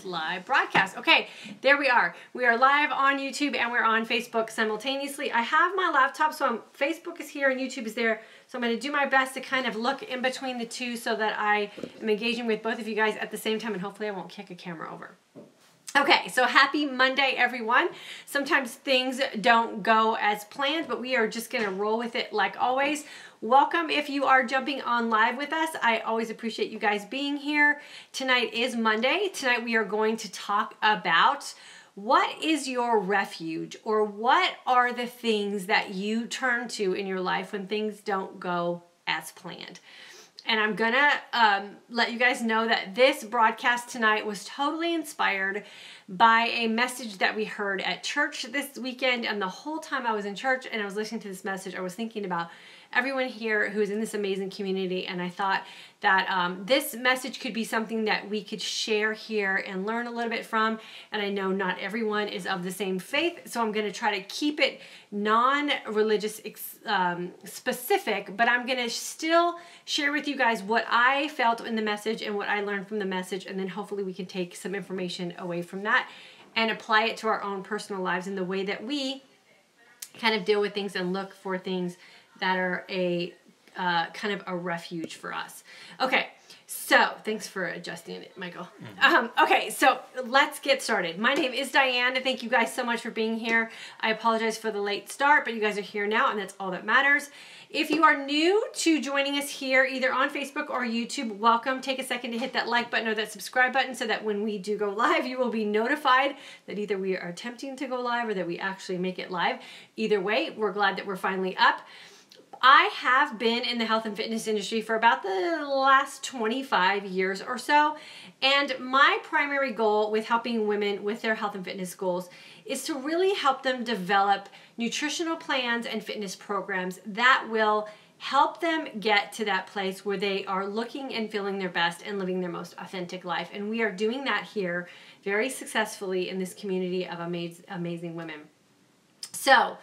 live broadcast. Okay, there we are. We are live on YouTube and we're on Facebook simultaneously. I have my laptop, so Facebook is here and YouTube is there. So I'm going to do my best to kind of look in between the two so that I am engaging with both of you guys at the same time, and hopefully I won't kick a camera over. Okay, so happy Monday, everyone. Sometimes things don't go as planned, but we are just gonna roll with it like always. Welcome if you are jumping on live with us. I always appreciate you guys being here. Tonight is Monday. Tonight we are going to talk about what is your refuge, or what are the things that you turn to in your life when things don't go as planned. And I'm gonna let you guys know that this broadcast tonight was totally inspired by a message that we heard at church this weekend. And the whole time I was in church and I was listening to this message, I was thinking about everyone here who is in this amazing community. And I thought that this message could be something that we could share here and learn a little bit from. And I know not everyone is of the same faith, so I'm going to try to keep it non-religious specific, but I'm going to still share with you guys what I felt in the message and what I learned from the message, and then hopefully we can take some information away from that and apply it to our own personal lives in the way that we kind of deal with things and look for things that are a kind of a refuge for us. Okay, so thanks for adjusting it, Michael. Okay, so let's get started. My name is Diane, and thank you guys so much for being here. I apologize for the late start, but you guys are here now, and that's all that matters. If you are new to joining us here, either on Facebook or YouTube, welcome. Take a second to hit that like button or that subscribe button so that when we do go live, you will be notified that either we are attempting to go live or that we actually make it live. Either way, we're glad that we're finally up. I have been in the health and fitness industry for about the last 25 years or so, and my primary goal with helping women with their health and fitness goals is to really help them develop nutritional plans and fitness programs that will help them get to that place where they are looking and feeling their best and living their most authentic life. And we are doing that here very successfully in this community of amazing women. So,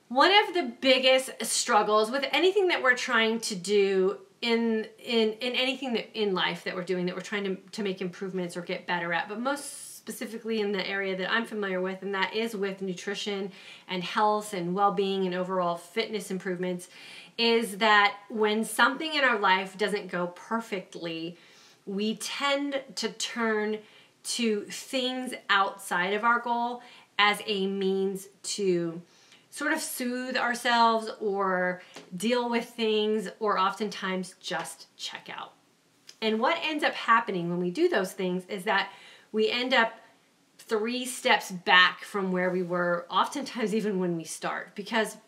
one of the biggest struggles with anything that we're trying to do in anything that in life that we're doing, that we're trying to make improvements or get better at, but most specifically in the area that I'm familiar with, and that is with nutrition and health and well-being and overall fitness improvements, is that when something in our life doesn't go perfectly, we tend to turn to things outside of our goal as a means to sort of soothe ourselves or deal with things, or oftentimes just check out. And what ends up happening when we do those things is that we end up 3 steps back from where we were, oftentimes even when we start, because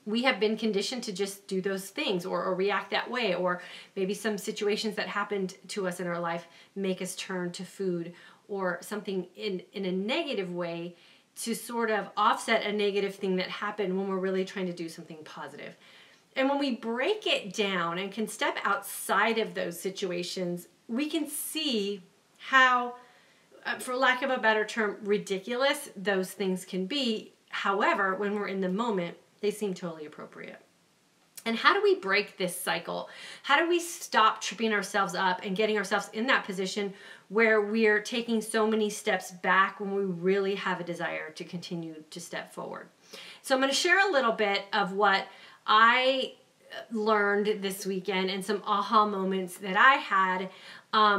we have been conditioned to just do those things or react that way, or maybe some situations that happened to us in our life make us turn to food or something in a negative way to sort of offset a negative thing that happened when we're really trying to do something positive. And when we break it down and can step outside of those situations, we can see how, for lack of a better term, ridiculous those things can be. However, when we're in the moment, they seem totally appropriate. And how do we break this cycle? How do we stop tripping ourselves up and getting ourselves in that position where we're taking so many steps back when we really have a desire to continue to step forward? So I'm going to share a little bit of what I learned this weekend and some aha moments that I had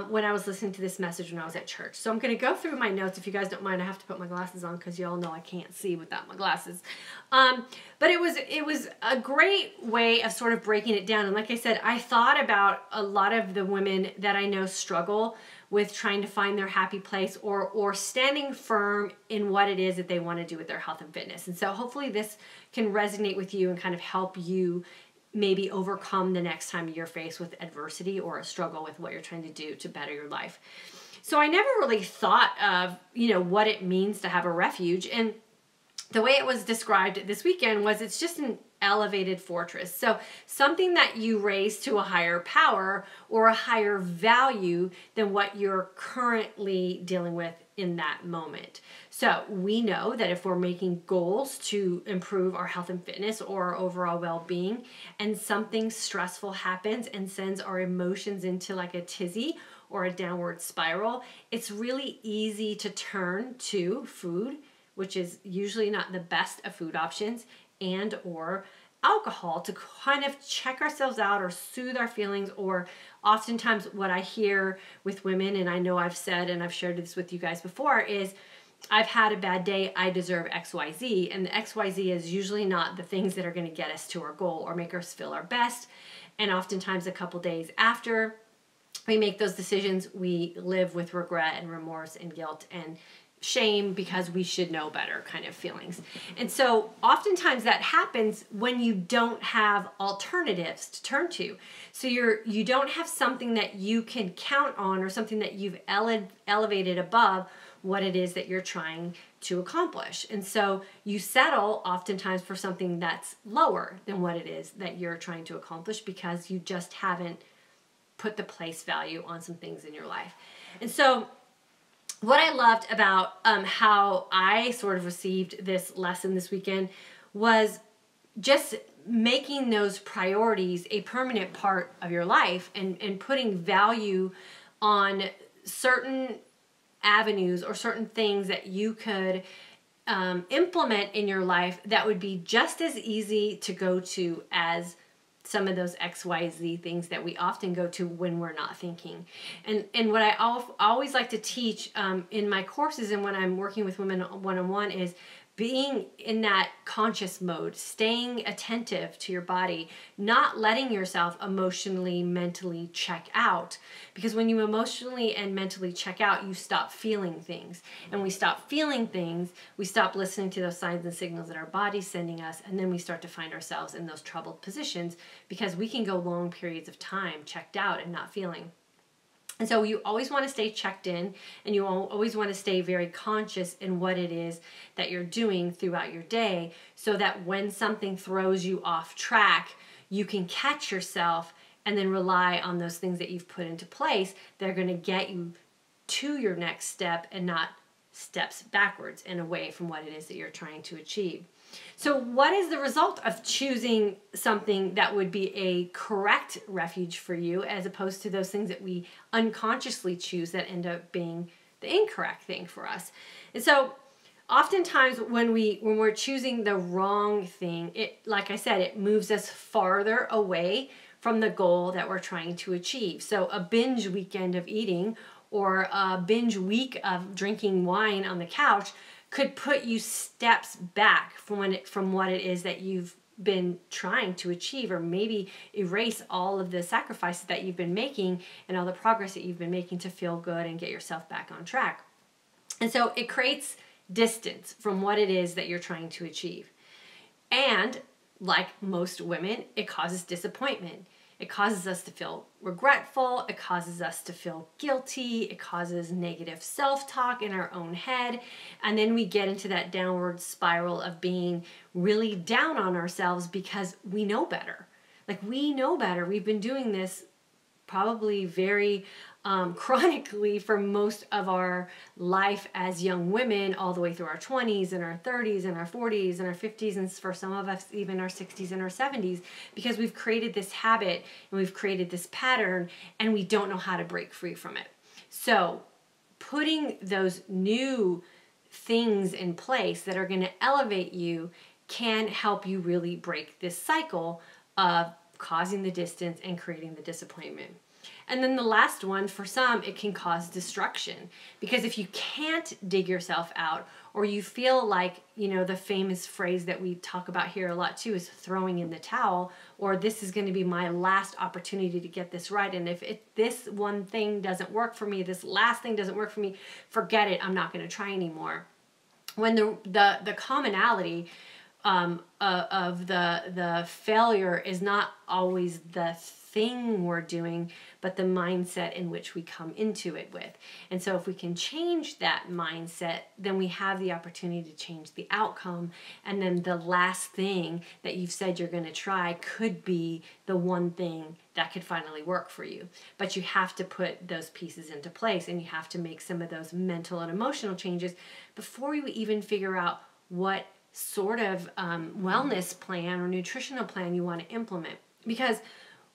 when I was listening to this message when I was at church. So I'm going to go through my notes. If you guys don't mind, I have to put my glasses on because y'all know I can't see without my glasses. But it was a great way of sort of breaking it down. And like I said, I thought about a lot of the women that I know struggle with trying to find their happy place or standing firm in what it is that they want to do with their health and fitness. And so hopefully this can resonate with you and kind of help you maybe overcome the next time you're faced with adversity or a struggle with what you're trying to do to better your life. So I never really thought of, what it means to have a refuge. And the way it was described this weekend was it's just an elevated fortress. So something that you raise to a higher power or a higher value than what you're currently dealing with in that moment. So we know that if we're making goals to improve our health and fitness or our overall well-being, and something stressful happens and sends our emotions into like a tizzy or a downward spiral, it's really easy to turn to food, which is usually not the best of food options, and or alcohol to kind of check ourselves out or soothe our feelings. Or oftentimes what I hear with women, and I know I've said and I've shared this with you guys before, is I've had a bad day, I deserve XYZ. And the XYZ is usually not the things that are going to get us to our goal or make us feel our best. And oftentimes a couple days after we make those decisions, we live with regret and remorse and guilt and shame because we should know better kind of feelings. And so oftentimes that happens when you don't have alternatives to turn to. So you don't have something that you can count on or something that you've elevated above what it is that you're trying to accomplish. And so you settle oftentimes for something that's lower than what it is that you're trying to accomplish because you just haven't put the place value on some things in your life. And so what I loved about how I sort of received this lesson this weekend was just making those priorities a permanent part of your life and putting value on certain avenues or certain things that you could implement in your life that would be just as easy to go to as some of those XYZ things that we often go to when we're not thinking. And what I always like to teach in my courses and when I'm working with women one-on-one is being in that conscious mode, staying attentive to your body, not letting yourself emotionally, mentally check out. Because when you emotionally and mentally check out, you stop feeling things. And when we stop feeling things, we stop listening to those signs and signals that our body's sending us, and then we start to find ourselves in those troubled positions because we can go long periods of time checked out and not feeling. And so you always want to stay checked in, and you always want to stay very conscious in what it is that you're doing throughout your day so that when something throws you off track, you can catch yourself and then rely on those things that you've put into place that are going to get you to your next step and not steps backwards and away from what it is that you're trying to achieve. So what is the result of choosing something that would be a correct refuge for you as opposed to those things that we unconsciously choose that end up being the incorrect thing for us? And so oftentimes when we're choosing the wrong thing, it, like I said, it moves us farther away from the goal that we're trying to achieve. So a binge weekend of eating or a binge week of drinking wine on the couch could put you steps back from what it is that you've been trying to achieve, or maybe erase all of the sacrifices that you've been making and all the progress that you've been making to feel good and get yourself back on track. And so it creates distance from what it is that you're trying to achieve. And like most women, it causes disappointment. It causes us to feel regretful. It causes us to feel guilty. It causes negative self-talk in our own head. And then we get into that downward spiral of being really down on ourselves because we know better. Like, we know better. We've been doing this probably very chronically for most of our life as young women, all the way through our 20s and our 30s and our 40s and our 50s, and for some of us even our 60s and our 70s, because we've created this habit and we've created this pattern and we don't know how to break free from it. So putting those new things in place that are going to elevate you can help you really break this cycle of causing the distance and creating the disappointment. And then the last one, for some, it can cause destruction. Because if you can't dig yourself out, or you feel like, you know, the famous phrase that we talk about here a lot too is throwing in the towel, or this is going to be my last opportunity to get this right. And if this one thing doesn't work for me, this last thing doesn't work for me, forget it, I'm not going to try anymore. When the commonality of the failure is not always the thing we're doing, but the mindset in which we come into it with. And so if we can change that mindset, then we have the opportunity to change the outcome. And then the last thing that you've said you're going to try could be the one thing that could finally work for you. But you have to put those pieces into place, and you have to make some of those mental and emotional changes before you even figure out what sort of wellness plan or nutritional plan you want to implement. Because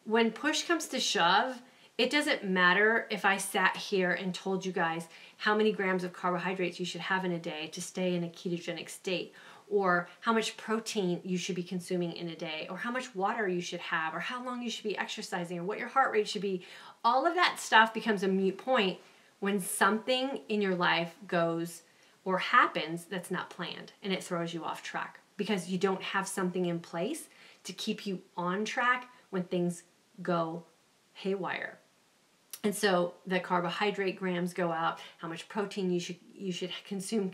when push comes to shove, it doesn't matter if I sat here and told you guys how many grams of carbohydrates you should have in a day to stay in a ketogenic state, or how much protein you should be consuming in a day, or how much water you should have, or how long you should be exercising, or what your heart rate should be. All of that stuff becomes a moot point when something in your life goes or happens that's not planned, and it throws you off track because you don't have something in place to keep you on track when things go haywire. And so the carbohydrate grams go out, how much protein you should consume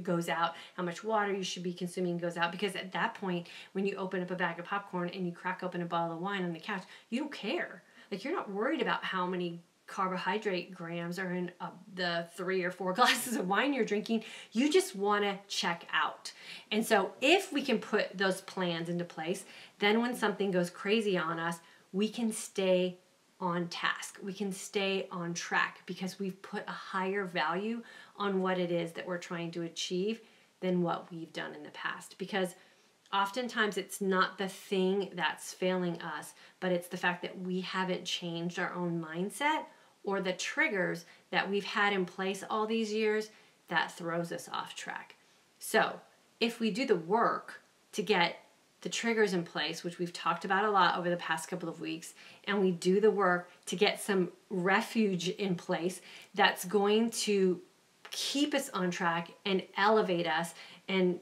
goes out, how much water you should be consuming goes out, because at that point, when you open up a bag of popcorn and you crack open a bottle of wine on the couch, you don't care. Like, you're not worried about how many carbohydrate grams are in the 3 or 4 glasses of wine you're drinking. You just want to check out. And so if we can put those plans into place, then when something goes crazy on us, we can stay on task. We can stay on track because we've put a higher value on what it is that we're trying to achieve than what we've done in the past. Because oftentimes it's not the thing that's failing us, but it's the fact that we haven't changed our own mindset or the triggers that we've had in place all these years that throws us off track. So if we do the work to get the triggers in place, which we've talked about a lot over the past couple of weeks, and we do the work to get some refuge in place that's going to keep us on track and elevate us and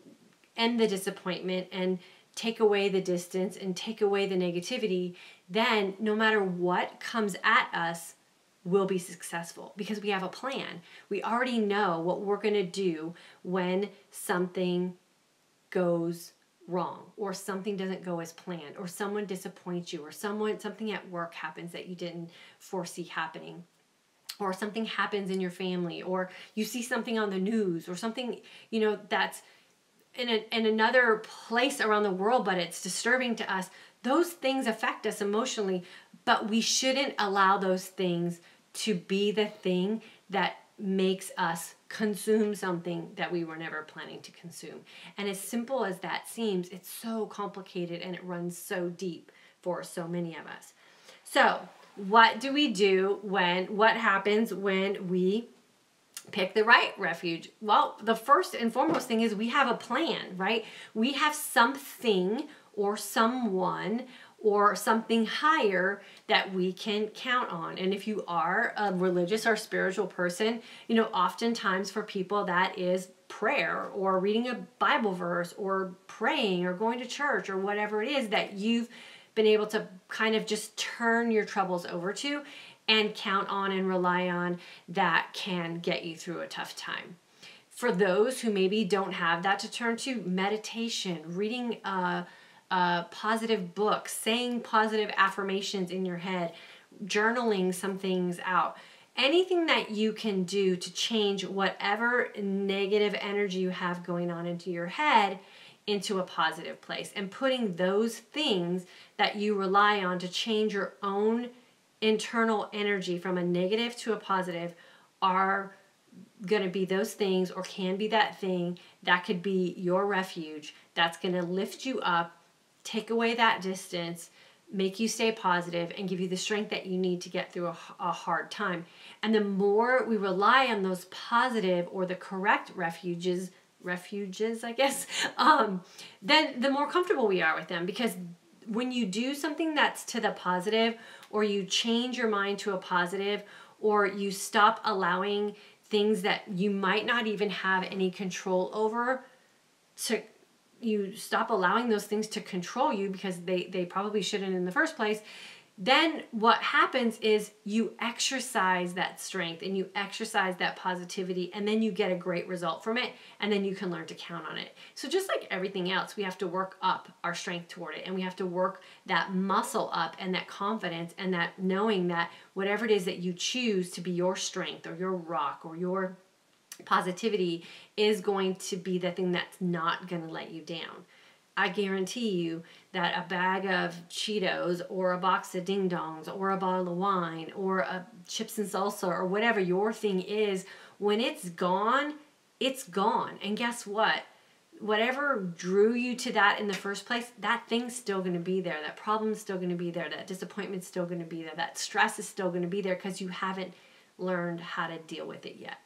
end the disappointment and take away the distance and take away the negativity, then no matter what comes at us, we'll be successful because we have a plan. We already know what we're going to do when something goes wrong, or something doesn't go as planned, or someone disappoints you, or something at work happens that you didn't foresee happening, or something happens in your family, or you see something on the news, or something, that's in another place around the world, but it's disturbing to us. Those things affect us emotionally, but we shouldn't allow those things to be the thing that makes us consume something that we were never planning to consume. And as simple as that seems, it's so complicated and it runs so deep for so many of us. So what do we do what happens when we pick the right refuge? Well, the first and foremost thing is we have a plan, right? We have something or someone or something higher that we can count on. And if you are a religious or spiritual person, oftentimes for people that is prayer or reading a Bible verse or praying or going to church or whatever it is that you've been able to kind of just turn your troubles over to and count on and rely on, that can get you through a tough time. For those who maybe don't have that to turn to, meditation, reading positive books, saying positive affirmations in your head, journaling some things out, anything that you can do to change whatever negative energy you have going on into your head into a positive place, and putting those things that you rely on to change your own internal energy from a negative to a positive are going to be those things, or can be that thing that could be your refuge that's going to lift you up, take away that distance, make you stay positive, and give you the strength that you need to get through a hard time. And the more we rely on those positive or the correct refuges, I guess, then the more comfortable we are with them. Because when you do something that's to the positive, or you change your mind to a positive, or you stop allowing things that you might not even have any control over you stop allowing those things to control you because they probably shouldn't in the first place, then what happens is you exercise that strength and you exercise that positivity, and then you get a great result from it, and then you can learn to count on it. So just like everything else, we have to work up our strength toward it, and we have to work that muscle up and that confidence and that knowing that whatever it is that you choose to be your strength or your rock or your positivity is going to be the thing that's not going to let you down. I guarantee you that a bag of Cheetos or a box of Ding Dongs or a bottle of wine or a chips and salsa or whatever your thing is, when it's gone, it's gone. And guess what? whatever drew you to that in the first place, that thing's still going to be there. That problem's still going to be there. That disappointment's still going to be there. That stress is still going to be there because you haven't learned how to deal with it yet.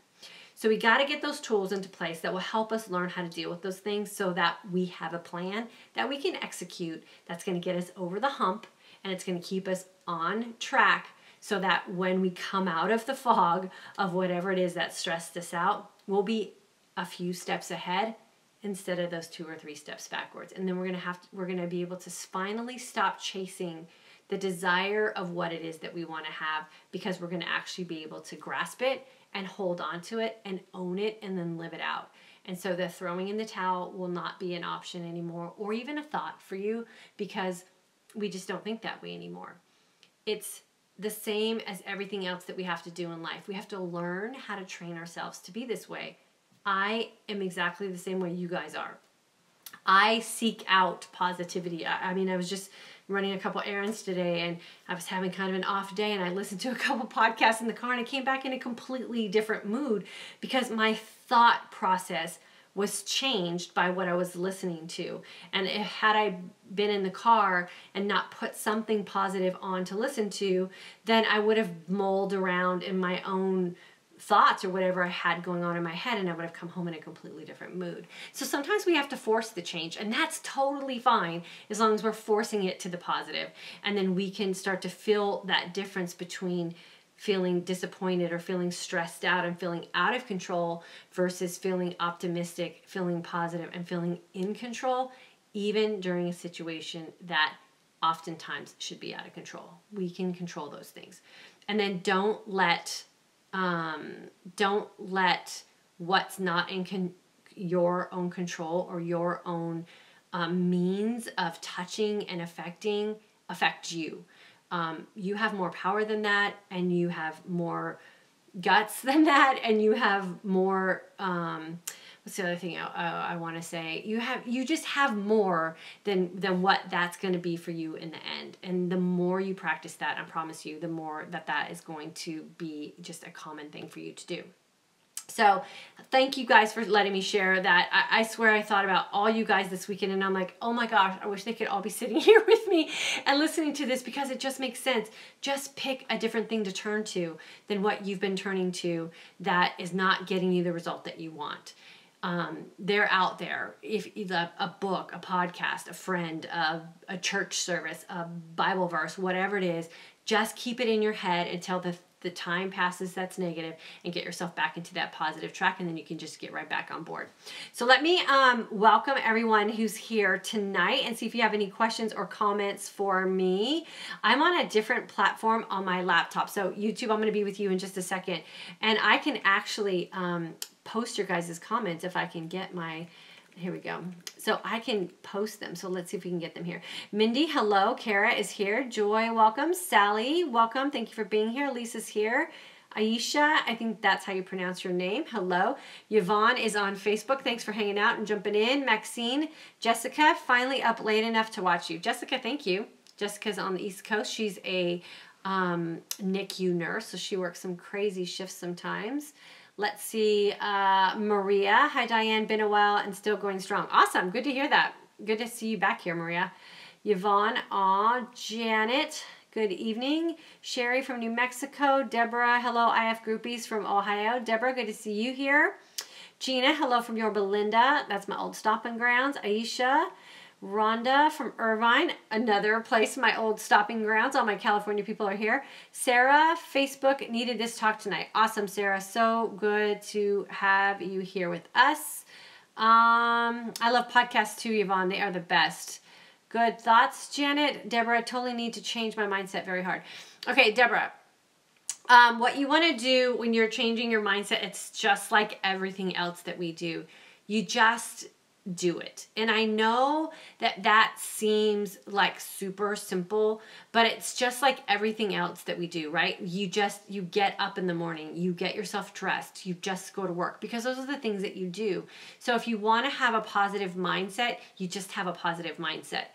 So we got to get those tools into place that will help us learn how to deal with those things so that we have a plan that we can execute that's going to get us over the hump, and it's going to keep us on track so that when we come out of the fog of whatever it is that stressed us out, we'll be a few steps ahead instead of those 2 or 3 steps backwards. And then we're going to be able to finally stop chasing the desire of what it is that we want to have, because we're going to actually be able to grasp it and hold on to it and own it and then live it out. And so the throwing in the towel will not be an option anymore, or even a thought for you, because we just don't think that way anymore. It's the same as everything else that we have to do in life. We have to learn how to train ourselves to be this way. I am exactly the same way you guys are. I seek out positivity. I mean, I was just running a couple errands today, and I was having kind of an off day, and I listened to a couple podcasts in the car, and I came back in a completely different mood because my thought process was changed by what I was listening to. And had I been in the car and not put something positive on to listen to, then I would have mulled around in my own thoughts or whatever I had going on in my head, and I would have come home in a completely different mood. So sometimes we have to force the change, and that's totally fine as long as we're forcing it to the positive. And then we can start to feel that difference between feeling disappointed or feeling stressed out and feeling out of control versus feeling optimistic, feeling positive, and feeling in control, even during a situation that oftentimes should be out of control. We can control those things. And then don't let what's not in your own control or your own means of touching and affect you. You have more power than that, and you have more guts than that, and you have more, what's the other thing I want to say? You just have more than what that's going to be for you in the end. And the more you practice that, I promise you, the more that is going to be just a common thing for you to do. So thank you guys for letting me share that. I swear I thought about all you guys this weekend, and I'm like, oh my gosh, I wish they could all be sitting here with me and listening to this, because it just makes sense. Just pick a different thing to turn to than what you've been turning to that is not getting you the result that you want. They're out there. If a book, a podcast, a friend, a church service, a Bible verse, whatever it is, just keep it in your head until the time passes that's negative, and get yourself back into that positive track, and then you can just get right back on board. So let me welcome everyone who's here tonight and see if you have any questions or comments for me. I'm on a different platform on my laptop. So YouTube, I'm going to be with you in just a second, and I can actually post your guys' comments if I can get my... Here we go. So I can post them. So let's see if we can get them here. Mindy, hello. Kara is here. Joy, welcome. Sally, welcome. Thank you for being here. Lisa's here. Aisha, I think that's how you pronounce your name. Hello. Yvonne is on Facebook. Thanks for hanging out and jumping in. Maxine, Jessica, finally up late enough to watch you. Jessica, thank you. Jessica's on the East Coast. She's a NICU nurse, so she works some crazy shifts sometimes. Let's see, Maria. Hi, Diane. Been a while and still going strong. Awesome. Good to hear that. Good to see you back here, Maria. Yvonne. Janet. Good evening. Sherry from New Mexico. Deborah. Hello, IF groupies from Ohio. Deborah, good to see you here. Gina. Hello from Yorba Linda. That's my old stomping grounds. Aisha. Rhonda from Irvine, another place, my old stopping grounds. All my California people are here. Sarah, Facebook, needed this talk tonight. Awesome, Sarah. So good to have you here with us. I love podcasts too, Yvonne. They are the best. Good thoughts, Janet. Deborah, totally need to change my mindset very hard. Okay, Deborah. What you want to do when you're changing your mindset, it's just like everything else that we do. You just do it. And I know that seems like super simple, but it's just like everything else that we do, right? You get up in the morning, you get yourself dressed, you just go to work, because those are the things that you do. So if you want to have a positive mindset, you just have a positive mindset.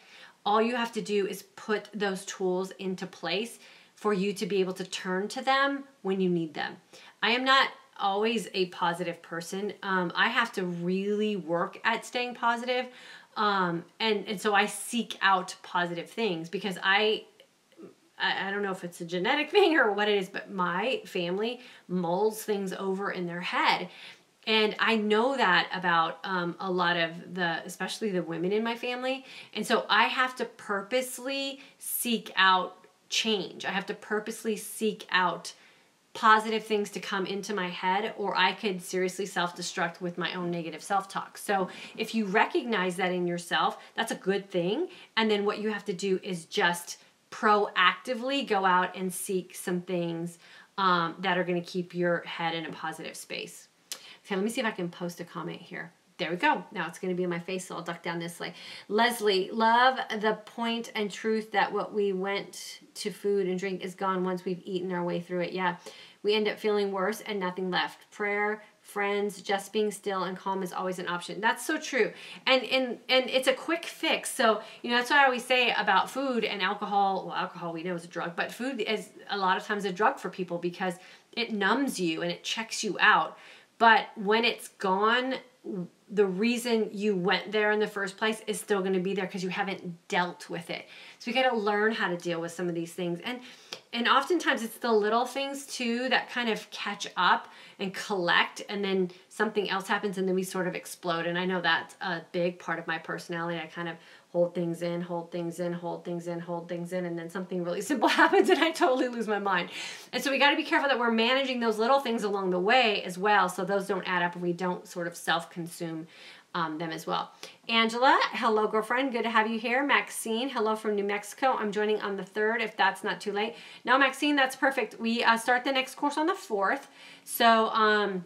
All you have to do is put those tools into place for you to be able to turn to them when you need them. I am not always a positive person. I have to really work at staying positive. And so I seek out positive things because I don't know if it's a genetic thing or what it is, but my family mulls things over in their head. And I know that about a lot of especially the women in my family. And so I have to purposely seek out change. I have to purposely seek out positive things to come into my head, or I could seriously self-destruct with my own negative self-talk. So if you recognize that in yourself, that's a good thing. And then what you have to do is just proactively go out and seek some things that are going to keep your head in a positive space. Okay, let me see if I can post a comment here. There we go. Now it's going to be in my face, so I'll duck down this way. Leslie, love the point and truth that what we went to food and drink is gone once we've eaten our way through it. Yeah, we end up feeling worse and nothing left. Prayer, friends, just being still and calm is always an option. That's so true. And it's a quick fix. So, that's what I always say about food and alcohol. Well, alcohol we know is a drug, but food is a lot of times a drug for people because it numbs you and it checks you out. But when it's gone, the reason you went there in the first place is still going to be there because you haven't dealt with it. So we got to learn how to deal with some of these things. And oftentimes it's the little things too that kind of catch up and collect, and then something else happens and then we sort of explode. And I know that's a big part of my personality. I kind of hold things in, hold things in, hold things in, hold things in, and then something really simple happens and I totally lose my mind. And so we got to be careful that we're managing those little things along the way as well, so those don't add up and we don't sort of self-consume them as well. Angela, hello girlfriend, good to have you here. Maxine, hello from New Mexico. I'm joining on the 3rd if that's not too late. No, Maxine, that's perfect. We start the next course on the 4th, so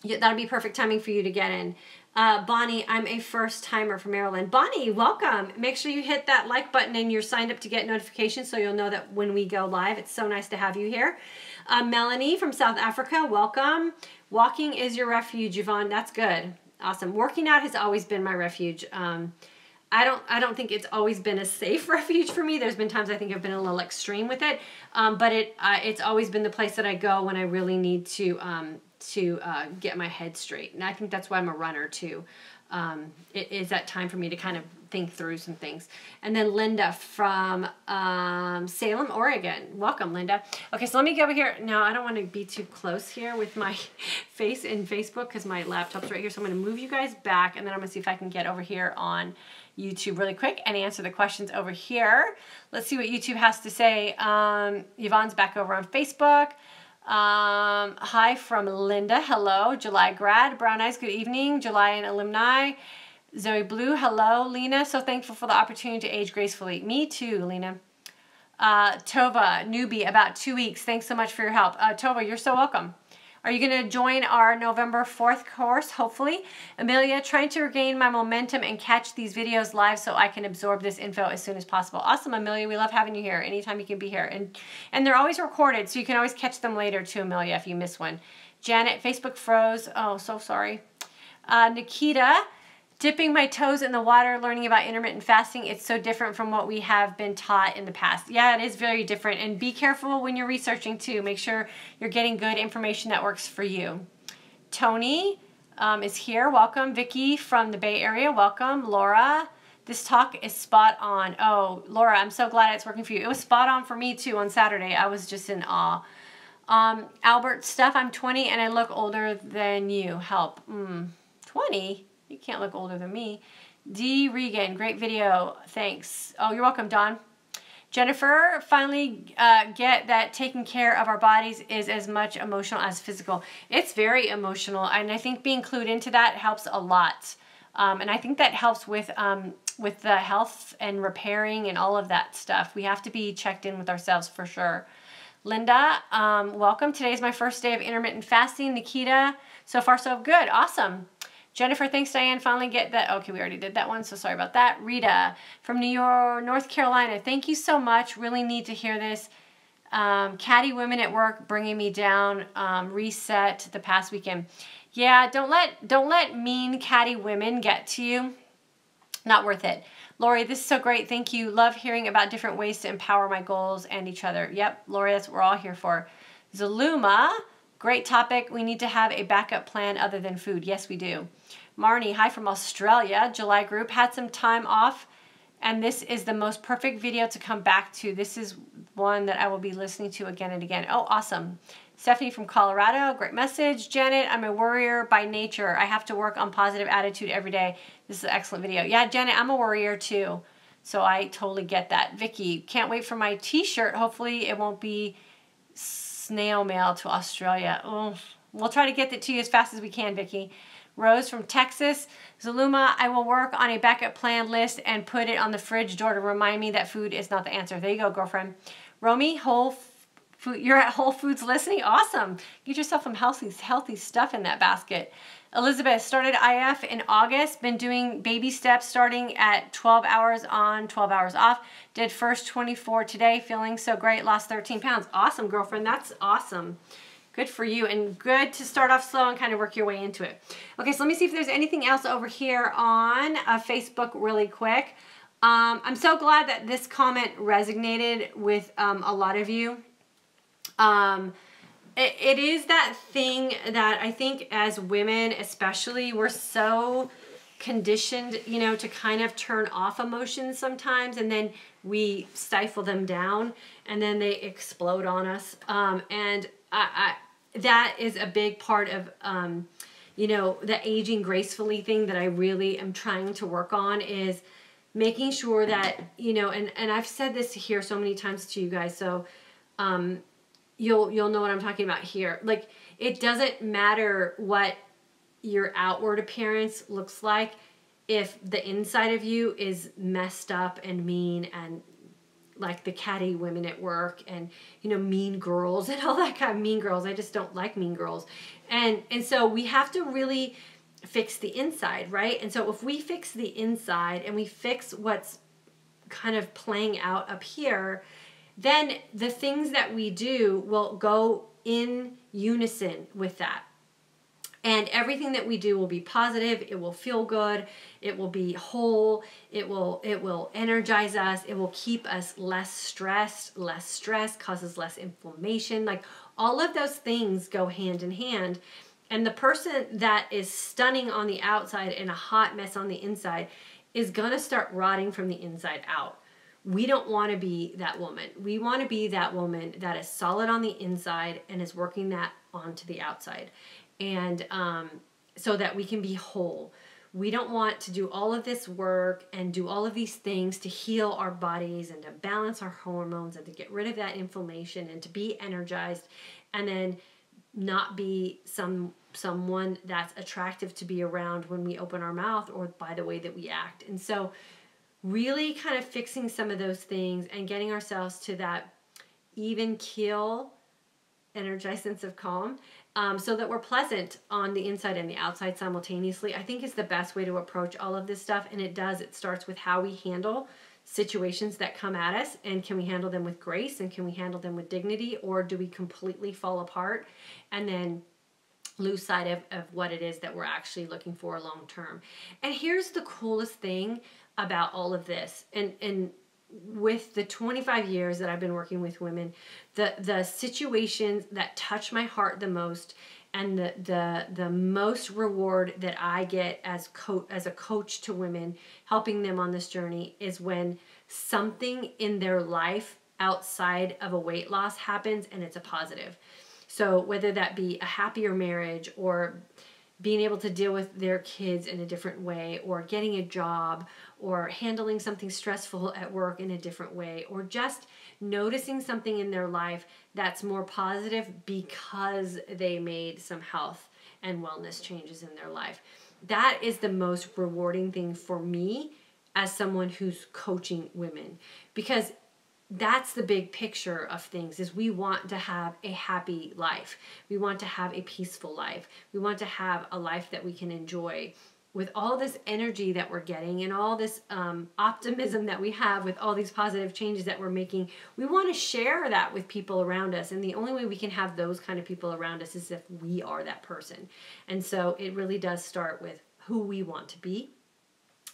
yeah, that'll be perfect timing for you to get in. Bonnie, I'm a first timer from Maryland. Bonnie, welcome. Make sure you hit that like button and you're signed up to get notifications so you'll know that when we go live. It's so nice to have you here. Melanie from South Africa, welcome. Walking is your refuge, Yvonne. That's good. Awesome. Working out has always been my refuge. I don't think it's always been a safe refuge for me. There's been times I think I've been a little extreme with it, but it's always been the place that I go when I really need to get my head straight. And I think that's why I'm a runner too. It is that time for me to kind of think through some things. And then Linda from Salem, Oregon. Welcome, Linda. Okay, so let me go over here. Now, I don't want to be too close here with my face in Facebook because my laptop's right here. So I'm going to move you guys back, and then I'm going to see if I can get over here on YouTube really quick and answer the questions over here. Let's see what YouTube has to say. Yvonne's back over on Facebook. Hi from Linda. Hello. July grad. Brown Eyes. Good evening. July and alumni. Zoe Blue. Hello. Lena. So thankful for the opportunity to age gracefully. Me too, Lena. Tova. Newbie. About 2 weeks. Thanks so much for your help. Tova, you're so welcome. Are you going to join our November 4th course, hopefully? Amelia, trying to regain my momentum and catch these videos live so I can absorb this info as soon as possible. Awesome, Amelia. We love having you here. Anytime you can be here. And they're always recorded, so you can always catch them later too, Amelia, if you miss one. Janet, Facebook froze. Oh, so sorry. Nikita, dipping my toes in the water, learning about intermittent fasting. It's so different from what we have been taught in the past. Yeah, it is very different. And be careful when you're researching too. Make sure you're getting good information that works for you. Tony is here. Welcome. Vicky from the Bay Area. Welcome. Laura, this talk is spot on. Oh, Laura, I'm so glad it's working for you. It was spot on for me too on Saturday. I was just in awe. Albert Stuff, I'm 20 and I look older than you. Help. 20? You can't look older than me. D. Regan, great video. Thanks. Oh, you're welcome, Don. Jennifer, finally get that taking care of our bodies is as much emotional as physical. It's very emotional, and I think being clued into that helps a lot. And I think that helps with the health and repairing and all of that stuff. We have to be checked in with ourselves for sure. Linda, welcome. Today's my first day of intermittent fasting. Nikita, so far so good. Awesome. Jennifer, thanks, Diane. Finally get that. Okay, we already did that one, so sorry about that. Rita from New York, North Carolina. Thank you so much. Really need to hear this. Catty women at work bringing me down. Reset the past weekend. Yeah, don't let mean catty women get to you. Not worth it. Lori, this is so great. Thank you. Love hearing about different ways to empower my goals and each other. Yep, Lori, that's what we're all here for. Zaluma. Great topic. We need to have a backup plan other than food. Yes, we do. Marnie, hi from Australia. July group, had some time off, and this is the most perfect video to come back to. This is one that I will be listening to again and again. Oh, awesome. Stephanie from Colorado, great message. Janet, I'm a worrier by nature. I have to work on positive attitude every day. This is an excellent video. Yeah, Janet, I'm a worrier too. So I totally get that. Vicky, can't wait for my t-shirt. Hopefully it won't be snail mail to Australia. Oh, we'll try to get it to you as fast as we can, Vicky. Rose from Texas. Zaluma, I will work on a backup plan list and put it on the fridge door to remind me that food is not the answer. There you go, girlfriend. Romy, you're at Whole Foods listening? Awesome. Get yourself some healthy stuff in that basket. Elizabeth, started IF in August. Been doing baby steps starting at 12 hours on, 12 hours off. Did first 24 today. Feeling so great. Lost 13 pounds. Awesome, girlfriend. That's awesome. Good for you, and good to start off slow and kind of work your way into it. Okay, so let me see if there's anything else over here on Facebook really quick. I'm so glad that this comment resonated with a lot of you. It is that thing that I think as women especially, we're so conditioned, you know, to kind of turn off emotions sometimes, and then we stifle them down, and then they explode on us. And that is a big part of, you know, the aging gracefully thing that I really am trying to work on, is making sure that, you know, and I've said this here so many times to you guys, so you'll know what I'm talking about here. Like, it doesn't matter what your outward appearance looks like if the inside of you is messed up and mean and like the catty women at work and, you know, mean girls and all that kind of mean girls. I just don't like mean girls. And so we have to really fix the inside, right? And so if we fix the inside and we fix what's kind of playing out up here, then the things that we do will go in unison with that. And everything that we do will be positive, it will feel good, it will be whole, it will energize us, it will keep us less stressed causes less inflammation. Like, all of those things go hand in hand. And the person that is stunning on the outside and a hot mess on the inside is gonna start rotting from the inside out. We don't want to be that woman. We want to be that woman that is solid on the inside and is working that onto the outside. And so that we can be whole. We don't want to do all of this work and do all of these things to heal our bodies and to balance our hormones and to get rid of that inflammation and to be energized, and then not be someone that's attractive to be around when we open our mouth or by the way that we act. And so really kind of fixing some of those things and getting ourselves to that even keel, energized sense of calm, so that we're pleasant on the inside and the outside simultaneously, I think is the best way to approach all of this stuff. And it starts with how we handle situations that come at us, and can we handle them with grace, and can we handle them with dignity, or do we completely fall apart and then lose sight of what it is that we're actually looking for long term. And here's the coolest thing about all of this, and with the 25 years that I've been working with women, the situations that touch my heart the most, and the most reward that I get as a coach to women, helping them on this journey, is when something in their life outside of a weight loss happens and it's a positive. So whether that be a happier marriage, or being able to deal with their kids in a different way, or getting a job, or handling something stressful at work in a different way, or just noticing something in their life that's more positive because they made some health and wellness changes in their life. That is the most rewarding thing for me as someone who's coaching women, because that's the big picture of things, is we want to have a happy life. We want to have a peaceful life. We want to have a life that we can enjoy. With all this energy that we're getting and all this optimism that we have with all these positive changes that we're making, we want to share that with people around us. And the only way we can have those kind of people around us is if we are that person. And so it really does start with who we want to be.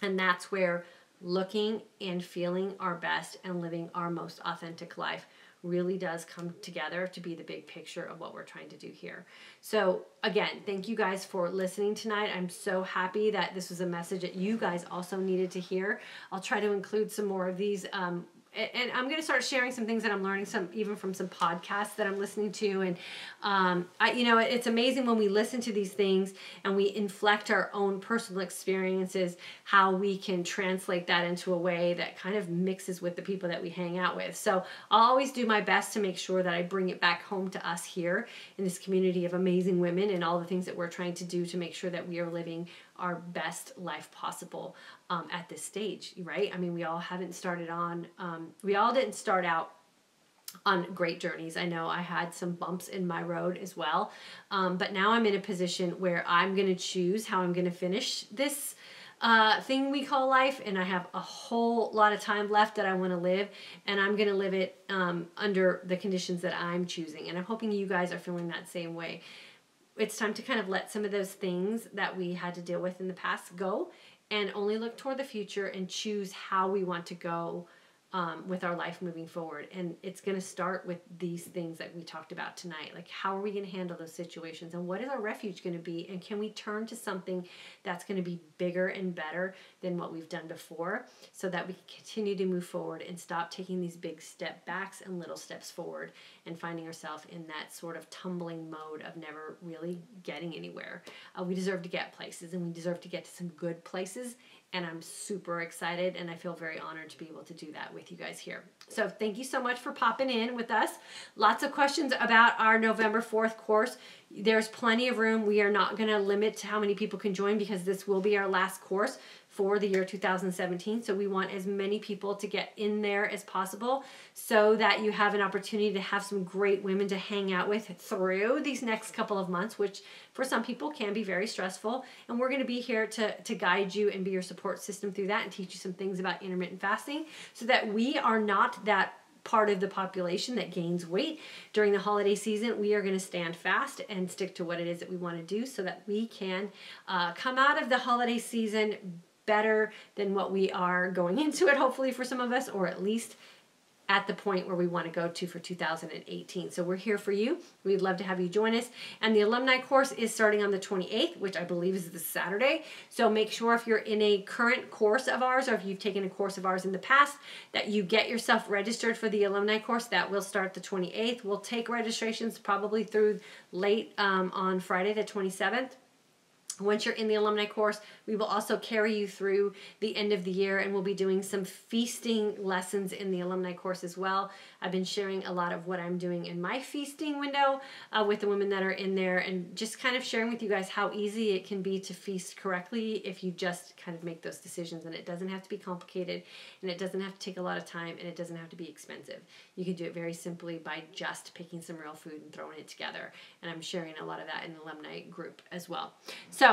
And that's where looking and feeling our best and living our most authentic life really does come together to be the big picture of what we're trying to do here. So again, thank you guys for listening tonight. I'm so happy that this was a message that you guys also needed to hear. I'll try to include some more of these, and I'm going to start sharing some things that I'm learning, even from some podcasts that I'm listening to. And, it's amazing when we listen to these things and we inflect our own personal experiences, how we can translate that into a way that kind of mixes with the people that we hang out with. So I'll always do my best to make sure that I bring it back home to us here in this community of amazing women and all the things that we're trying to do to make sure that we are living our best life possible at this stage, right? I mean, we all didn't start out on great journeys. I know I had some bumps in my road as well, but now I'm in a position where I'm going to choose how I'm going to finish this thing we call life, and I have a whole lot of time left that I want to live, and I'm going to live it under the conditions that I'm choosing, and I'm hoping you guys are feeling that same way. It's time to kind of let some of those things that we had to deal with in the past go and only look toward the future and choose how we want to go with our life moving forward. And it's going to start with these things that we talked about tonight. Like, how are we going to handle those situations? And what is our refuge going to be? And can we turn to something that's going to be bigger and better than what we've done before, so that we can continue to move forward and stop taking these big step backs and little steps forward and finding ourselves in that sort of tumbling mode of never really getting anywhere. We deserve to get places, and we deserve to get to some good places. And I'm super excited, and I feel very honored to be able to do that with you guys here. So thank you so much for popping in with us. Lots of questions about our November 4th course. There's plenty of room. We are not going to limit to how many people can join, because this will be our last course for the year 2017. So we want as many people to get in there as possible, so that you have an opportunity to have some great women to hang out with through these next couple of months, which for some people can be very stressful. And we're going to be here to guide you and be your support system through that, and teach you some things about intermittent fasting, so that we are not that part of the population that gains weight during the holiday season. We are going to stand fast and stick to what it is that we want to do, so that we can come out of the holiday season better than what we are going into it, hopefully for some of us, or at least at the point where we want to go to for 2018. So we're here for you. We'd love to have you join us. And the alumni course is starting on the 28th, which I believe is this Saturday. So make sure, if you're in a current course of ours, or if you've taken a course of ours in the past, that you get yourself registered for the alumni course. That will start the 28th. We'll take registrations probably through late on Friday the 27th. Once you're in the alumni course, we will also carry you through the end of the year, and we'll be doing some feasting lessons in the alumni course as well. I've been sharing a lot of what I'm doing in my feasting window with the women that are in there, and just kind of sharing with you guys how easy it can be to feast correctly if you just kind of make those decisions. And it doesn't have to be complicated, and it doesn't have to take a lot of time, and it doesn't have to be expensive. You can do it very simply by just picking some real food and throwing it together. And I'm sharing a lot of that in the alumni group as well. So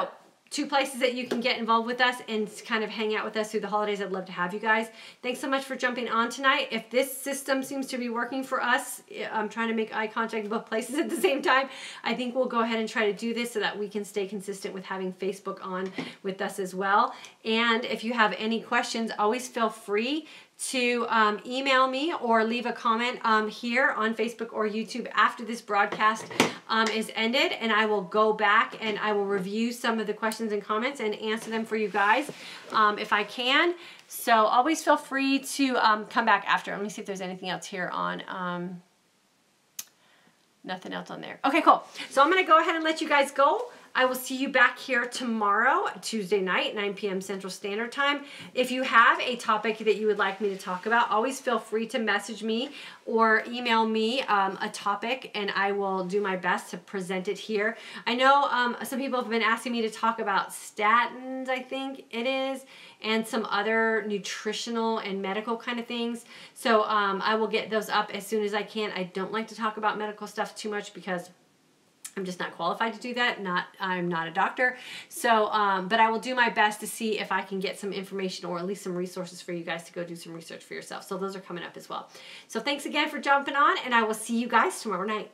2 places that you can get involved with us and kind of hang out with us through the holidays. I'd love to have you guys. Thanks so much for jumping on tonight. If this system seems to be working for us, I'm trying to make eye contact in both places at the same time. I think we'll go ahead and try to do this so that we can stay consistent with having Facebook on with us as well. And if you have any questions, always feel free to email me or leave a comment here on Facebook or YouTube after this broadcast is ended, and I will go back and I will review some of the questions and comments and answer them for you guys if I can. So always feel free to come back after. Let me see if there's anything else here on nothing else on there. Okay, cool. So I'm going to go ahead and let you guys go. I will see you back here tomorrow, Tuesday night, 9 p.m. Central Standard Time. If you have a topic that you would like me to talk about, always feel free to message me or email me a topic, and I will do my best to present it here. I know some people have been asking me to talk about statins, I think it is, and some other nutritional and medical kind of things. So I will get those up as soon as I can. I don't like to talk about medical stuff too much because I'm just not qualified to do that. I'm not a doctor. So, but I will do my best to see if I can get some information or at least some resources for you guys to go do some research for yourself. So those are coming up as well. So thanks again for jumping on, and I will see you guys tomorrow night.